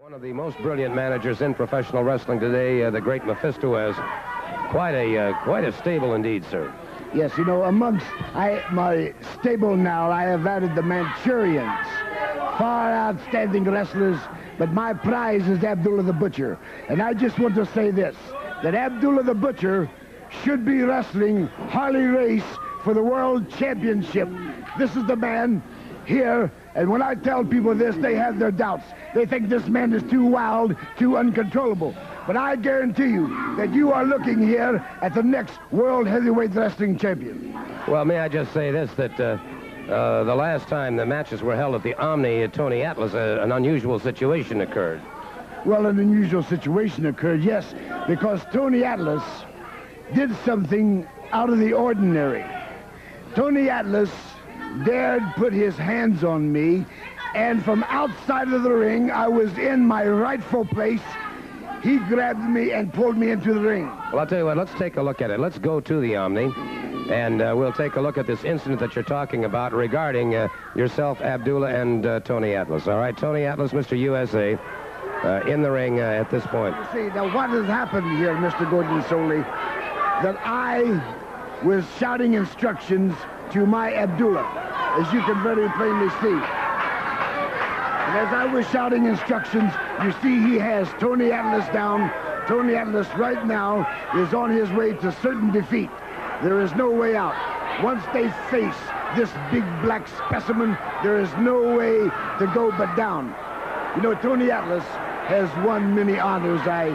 One of the most brilliant managers in professional wrestling today, the great Mephisto, has quite a stable indeed, sir. Yes, you know, amongst my stable now, I have added the Manchurians. Far outstanding wrestlers, but my prize is Abdullah the Butcher. And I just want to say this, that Abdullah the Butcher should be wrestling Harley Race for the World Championship. This is the man here, and when I tell people this, they have their doubts. They think this man is too wild, too uncontrollable. But I guarantee you that you are looking here at the next World Heavyweight Wrestling Champion. Well, may I just say this, that the last time the matches were held at the Omni at Tony Atlas, an unusual situation occurred. Well, an unusual situation occurred, yes, because Tony Atlas did something out of the ordinary. Tony Atlas dared put his hands on me, and from outside of the ring, I was in my rightful place. He grabbed me and pulled me into the ring. Well, I'll tell you what, let's take a look at it. Let's go to the Omni, and we'll take a look at this incident that you're talking about regarding yourself, Abdullah, and Tony Atlas. All right, Tony Atlas, Mr. USA, in the ring at this point. You see, now what has happened here, Mr. Gordon Soley, that I was shouting instructions to my Abdullah, as you can very plainly see. And as I was shouting instructions, you see he has Tony Atlas down. Tony Atlas right now is on his way to certain defeat. There is no way out. Once they face this big black specimen, there is no way to go but down. You know, Tony Atlas has won many honors, I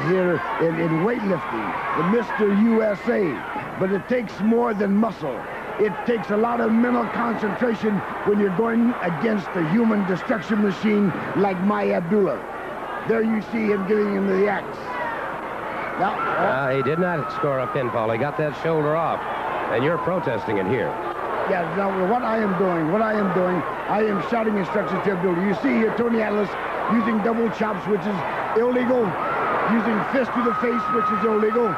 hear, in weightlifting, the Mr. USA. But it takes more than muscle. It takes a lot of mental concentration when you're going against a human destruction machine like my Abdullah. There you see him giving him the axe. Now, he did not score a pinfall. He got that shoulder off, and you're protesting it here. Yeah, now what I am doing, I am shouting instructions to Abdullah. You see here Tony Atlas using double chops, which is illegal, using fist to the face, which is illegal.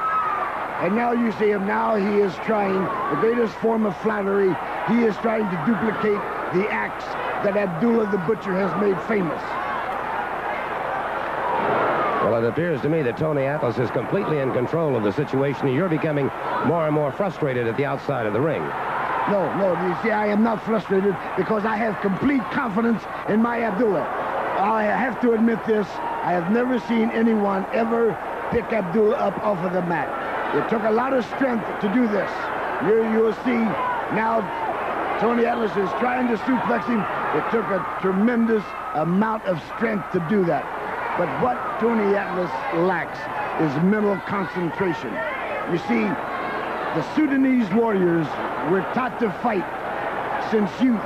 And now you see him, now he is trying, the greatest form of flattery, he is trying to duplicate the acts that Abdullah the Butcher has made famous. Well, it appears to me that Tony Atlas is completely in control of the situation. You're becoming more and more frustrated at the outside of the ring. No, you see, I am not frustrated because I have complete confidence in my Abdullah. I have to admit this, I have never seen anyone ever pick Abdullah up off of the mat. It took a lot of strength to do this. You will see now Tony Atlas is trying to suplex him. It took a tremendous amount of strength to do that. But what Tony Atlas lacks is mental concentration. You see, the Sudanese warriors were taught to fight since youth.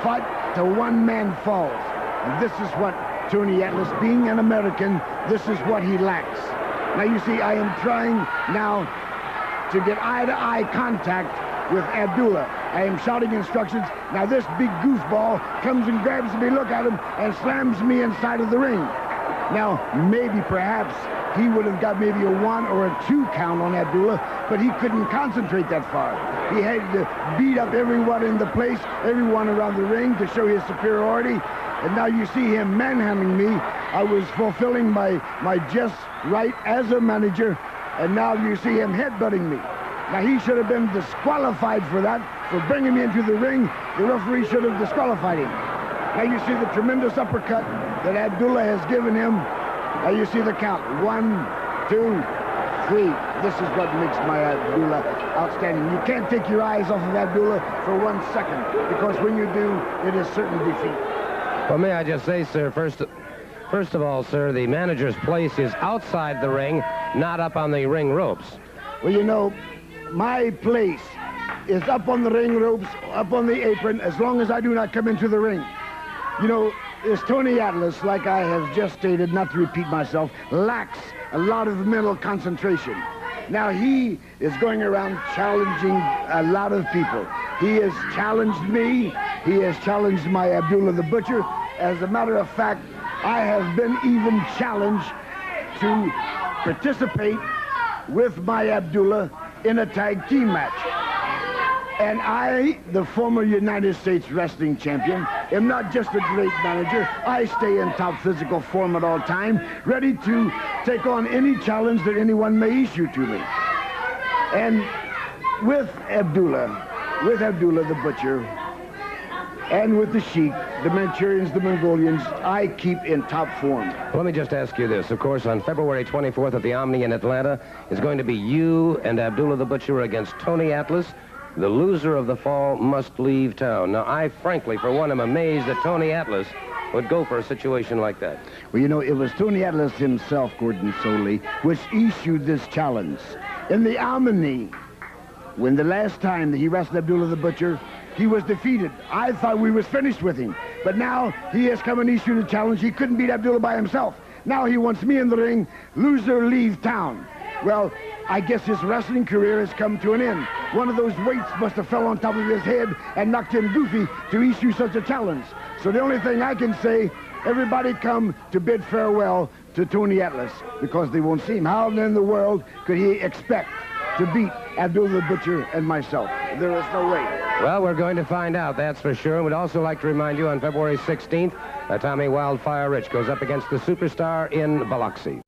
Fight till one man falls. And this is what Tony Atlas, being an American, this is what he lacks. Now you see, I am trying now to get eye-to-eye contact with Abdullah. I am shouting instructions. Now this big goofball comes and grabs me, look at him, and slams me inside of the ring. Now, maybe, perhaps, he would have got maybe a 1 or a 2 count on Abdullah, but he couldn't concentrate that far. He had to beat up everyone in the place, everyone around the ring to show his superiority. And now you see him manhandling me. I was fulfilling my just right as a manager, and now you see him headbutting me. Now he should have been disqualified for that, for bringing me into the ring. The referee should have disqualified him. Now you see the tremendous uppercut that Abdullah has given him. Now you see the count. 1, 2, 3. This is what makes my Abdullah outstanding. You can't take your eyes off of Abdullah for 1 second, because when you do, it is certain defeat. Well, may I just say, sir, first of all, sir, the manager's place is outside the ring, not up on the ring ropes. Well, you know, my place is up on the ring ropes, up on the apron, as long as I do not come into the ring. You know, this Tony Atlas, like I have just stated, not to repeat myself, lacks a lot of mental concentration. Now, he is going around challenging a lot of people. He has challenged me. He has challenged my Abdullah the Butcher. As a matter of fact, I have been even challenged to participate with my Abdullah in a tag team match. And I, the former United States wrestling champion, am not just a great manager. I stay in top physical form at all time, ready to take on any challenge that anyone may issue to me. And with Abdullah the Butcher, and with the Sheik, the Manchurians, the Mongolians, I keep in top form. Let me just ask you this. Of course, on February 24th at the Omni in Atlanta is going to be you and Abdullah the Butcher against Tony Atlas. The loser of the fall must leave town. Now, I frankly, for one, am amazed that Tony Atlas would go for a situation like that. Well, you know, it was Tony Atlas himself, Gordon Soley, which issued this challenge. In the Omni, when the last time that he wrestled Abdullah the Butcher, he was defeated. I thought we was finished with him. But now he has come and issued a challenge. He couldn't beat Abdullah by himself. Now he wants me in the ring. Loser, leave town. Well, I guess his wrestling career has come to an end. One of those weights must have fell on top of his head and knocked him goofy to issue such a challenge. So the only thing I can say, everybody come to bid farewell to Tony Atlas, because they won't see him. How in the world could he expect to beat Abdullah the Butcher and myself? There is no way. Well, we're going to find out, that's for sure. And we'd also like to remind you, on February 16th, Tommy Wildfire Rich goes up against the superstar in Biloxi.